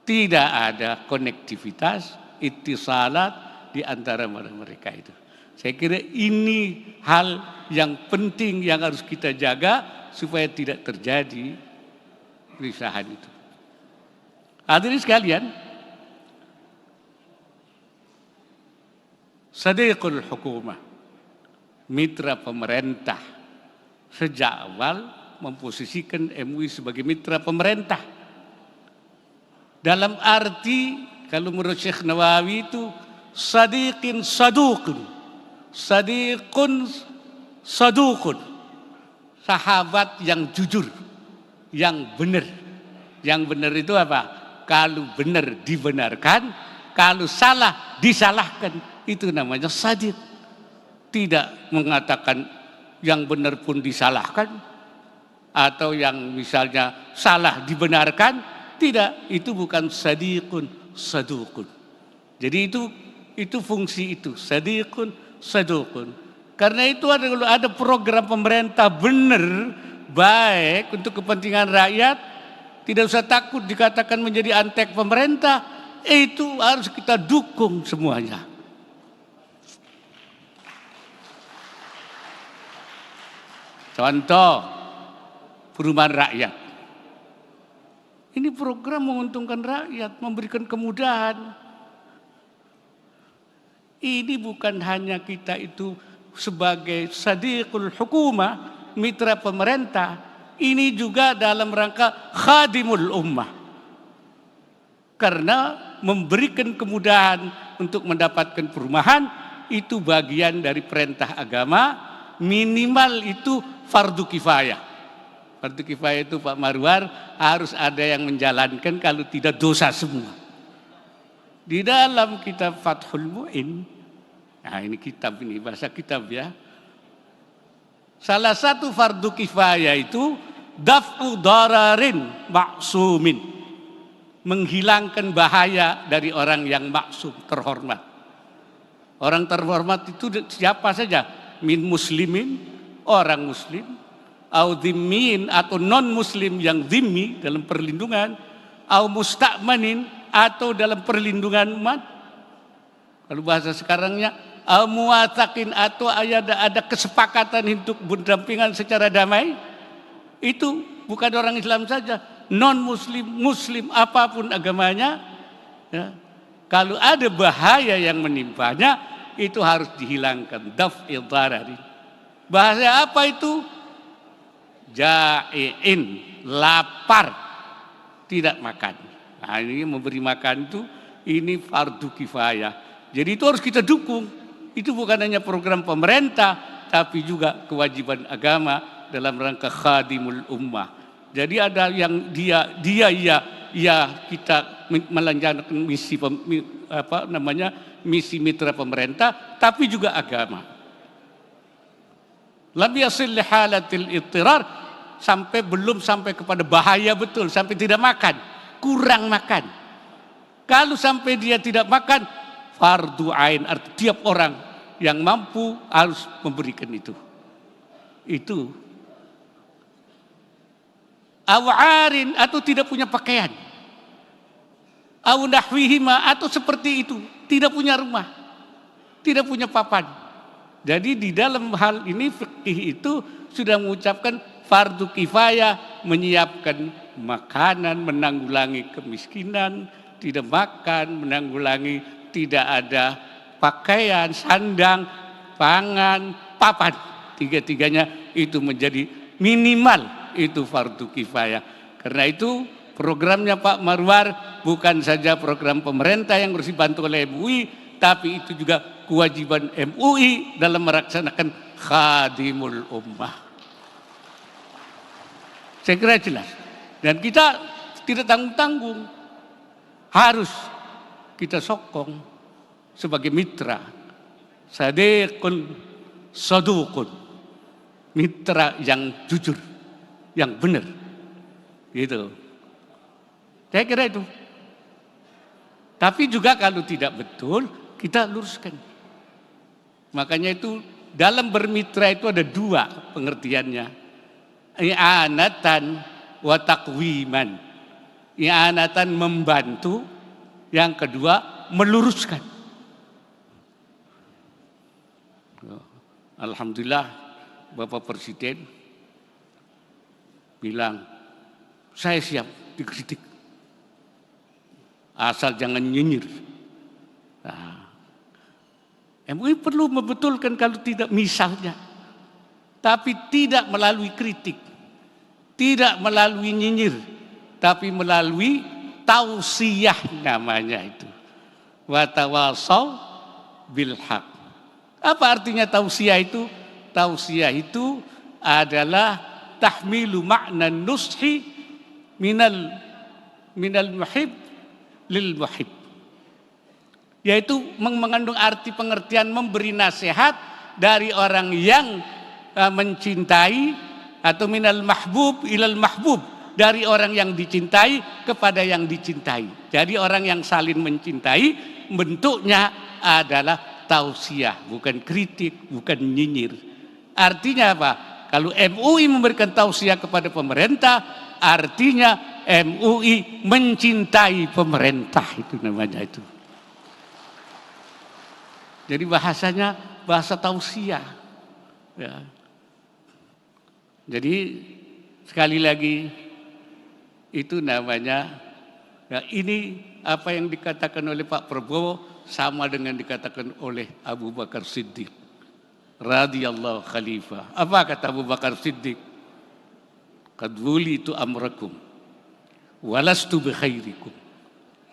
Tidak ada konektivitas, ittisalat di antara mereka itu. Saya kira ini hal yang penting yang harus kita jaga supaya tidak terjadi kerisahan itu. Hadirin sekalian, sadiqul hukumah, mitra pemerintah, sejak awal memposisikan MUI sebagai mitra pemerintah. Dalam arti kalau menurut Syekh Nawawi itu sadiqin sadukun, sadiqun sadukun, sahabat yang jujur, yang benar. Yang benar itu apa? Kalau benar dibenarkan, kalau salah disalahkan, itu namanya sadiq. Tidak mengatakan yang benar pun disalahkan, atau yang misalnya salah dibenarkan. Tidak, itu bukan sadiqun sadukun. Jadi itu fungsi itu, sadiqun sadukun. Karena itu ada program pemerintah benar, baik untuk kepentingan rakyat, tidak usah takut dikatakan menjadi antek pemerintah, itu harus kita dukung semuanya. Contoh, perumahan rakyat. Ini program menguntungkan rakyat, memberikan kemudahan. Ini bukan hanya kita itu sebagai sadiqul hukumah, mitra pemerintah. Ini juga dalam rangka khadimul ummah. Karena memberikan kemudahan untuk mendapatkan perumahan, itu bagian dari perintah agama, minimal itu fardu kifayah. Fardu kifayah itu Pak Marwar harus ada yang menjalankan, kalau tidak dosa semua. Di dalam kitab Fathul Mu'in, nah ini kitab ini, bahasa kitab ya. Salah satu fardu kifayah itu daf'u dararin maksumin, menghilangkan bahaya dari orang yang maksum, terhormat. Orang terhormat itu siapa saja, min muslimin, orang muslim, au dhimmin atau non muslim yang dhimmi dalam perlindungan, au musta'manin atau dalam perlindungan umat. Kalau bahasa sekarangnya au muwataqin atau ada kesepakatan untuk berdampingan secara damai. Itu bukan orang Islam saja, non muslim, muslim apapun agamanya ya. Kalau ada bahaya yang menimpanya, itu harus dihilangkan, daf'il darari. Bahasa apa itu? Ja'iin, lapar, tidak makan. Nah ini memberi makan itu, ini fardu kifayah. Jadi itu harus kita dukung. Itu bukan hanya program pemerintah, tapi juga kewajiban agama dalam rangka khadimul ummah. Jadi ada yang dia kita melanjutkan misi mitra pemerintah, tapi juga agama. Lam yasil li halatil ittirar, belum sampai kepada bahaya betul, sampai tidak makan, kurang makan. Kalau sampai dia tidak makan, fardu ain, artinya tiap orang yang mampu harus memberikan itu. Itu awarin atau tidak punya pakaian, aw nahwihima atau seperti itu, tidak punya rumah, tidak punya papan. Jadi di dalam hal ini fikih itu sudah mengucapkan fardu kifayah, menyiapkan makanan, menanggulangi kemiskinan, tidak makan, menanggulangi tidak ada pakaian, sandang, pangan, papan. Tiga-tiganya itu menjadi minimal, itu fardu kifayah. Karena itu programnya Pak Marwar bukan saja program pemerintah yang harus dibantu oleh MUI, tapi itu juga kewajiban MUI dalam melaksanakan khadimul ummah. Saya kira jelas. Dan kita tidak tanggung-tanggung, harus kita sokong sebagai mitra, sadiqun sadukun, mitra yang jujur, yang benar, gitu. Saya kira itu. Tapi juga kalau tidak betul, kita luruskan. Makanya itu dalam bermitra itu ada dua pengertiannya. I'anatan wa taqwiman. i'anatan membantu, yang kedua meluruskan. Alhamdulillah Bapak Presiden bilang, saya siap dikritik, asal jangan nyinyir. Nah, MUI perlu membetulkan kalau tidak misalnya, tapi tidak melalui kritik, tidak melalui nyinyir, tapi melalui tausiyah namanya itu. Wa tawasau bil haq. Apa artinya tausiyah itu? Tausiyah itu adalah tahmilu makna nushi minal muhib lil muhib. Yaitu mengandung arti pengertian memberi nasihat dari orang yang mencintai, atau minal mahbub ilal mahbub, dari orang yang dicintai kepada yang dicintai. Jadi orang yang saling mencintai bentuknya adalah tausiyah, bukan kritik, bukan nyinyir. Artinya apa? Kalau MUI memberikan tausiah kepada pemerintah, artinya MUI mencintai pemerintah, itu namanya itu. Jadi bahasanya bahasa tausiah. Ya. Jadi sekali lagi itu namanya, ya, ini apa yang dikatakan oleh Pak Prabowo sama dengan dikatakan oleh Abu Bakar Siddiq radhiyallahu khalifah. Apa kata Abu Bakar Siddiq? Qad wulitu amrakum walastu bi khairikum.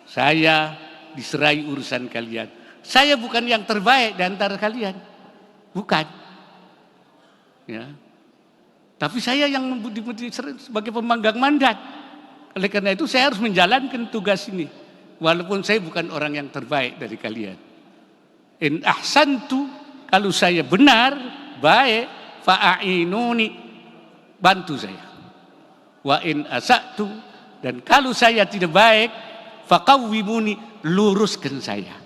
Saya diserai urusan kalian. Saya bukan yang terbaik di antara kalian. Bukan. Ya. Tapi saya yang sebagai pemanggang mandat. Oleh karena itu saya harus menjalankan tugas ini. Walaupun saya bukan orang yang terbaik dari kalian. In ahsantu, kalau saya benar, baik, fa'ainuni, bantu saya. Wa in asa'tu, dan kalau saya tidak baik, faqawwimuni, luruskan saya.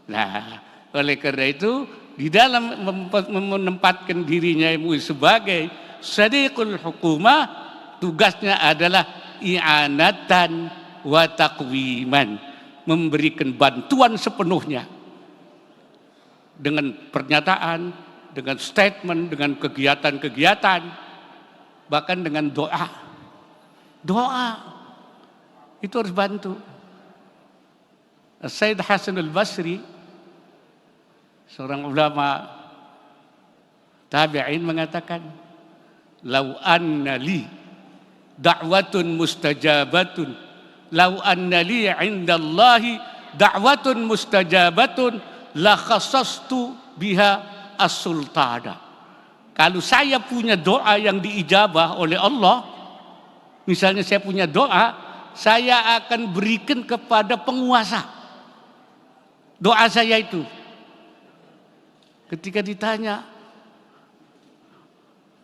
Nah, oleh karena itu di dalam menempatkan dirinya MUI sebagai sadiqul hukumah, tugasnya adalah i'anatan wa taqwiman, memberikan bantuan sepenuhnya dengan pernyataan, dengan statement, dengan kegiatan-kegiatan, bahkan dengan doa. Doa itu harus bantu. Sayyid Hasan al-Basri, seorang ulama tabi'in, mengatakan, "Lau anna li da'watun mustajabatun, lau anna li 'indallahi da'watun mustajabatun la khasastu biha as-sultana." Kalau saya punya doa yang diijabah oleh Allah, misalnya saya punya doa, saya akan berikan kepada penguasa doa saya itu. Ketika ditanya,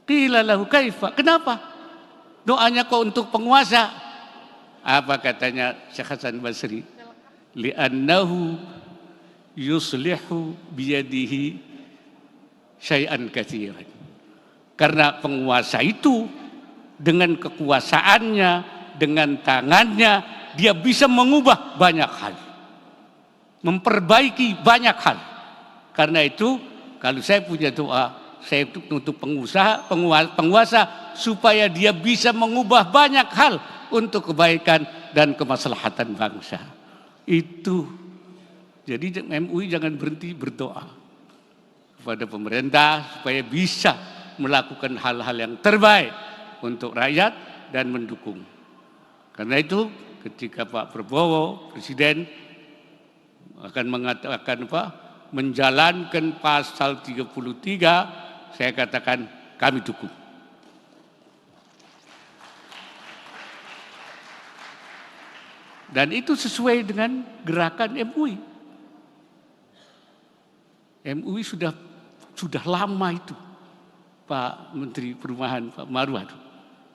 qila lahu kaifa, kenapa doanya kok untuk penguasa? Apa katanya Syekh Hasan Basri? Li'annahu yuslihu biyadihi syai'an katsiran. Karena penguasa itu dengan kekuasaannya, dengan tangannya, dia bisa mengubah banyak hal, memperbaiki banyak hal. Karena itu kalau saya punya doa, saya untuk penguasa supaya dia bisa mengubah banyak hal untuk kebaikan dan kemaslahatan bangsa. Itu. Jadi MUI jangan berhenti berdoa kepada pemerintah supaya bisa melakukan hal-hal yang terbaik untuk rakyat dan mendukung. Karena itu ketika Pak Prabowo Presiden akan mengatakan menjalankan pasal 33, saya katakan kami dukung. Dan itu sesuai dengan gerakan MUI. MUI sudah lama itu, Pak Menteri Perumahan Pak Marwan,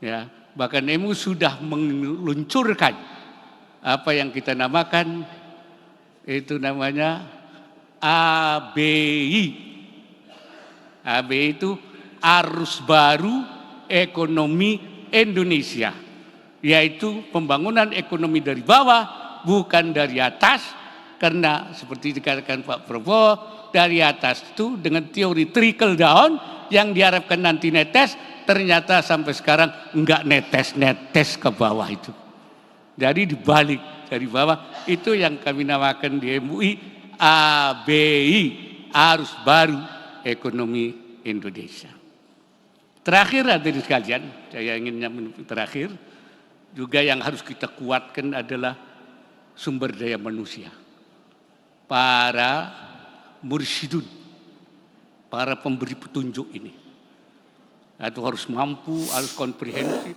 ya, bahkan MUI sudah meluncurkan apa yang kita namakan itu namanya ABI. ABI itu Arus Baru Ekonomi Indonesia. yaitu pembangunan ekonomi dari bawah, bukan dari atas, karena seperti dikatakan Pak Prabowo, dari atas itu dengan teori trickle down yang diharapkan nanti netes, ternyata sampai sekarang enggak netes ke bawah itu. Jadi dibalik dari bawah, itu yang kami namakan di MUI ABI, arus baru ekonomi Indonesia. Terakhir hadirin sekalian, saya ingin terakhir, juga yang harus kita kuatkan adalah sumber daya manusia. Para mursyidun, para pemberi petunjuk ini. Itu harus mampu, harus komprehensif.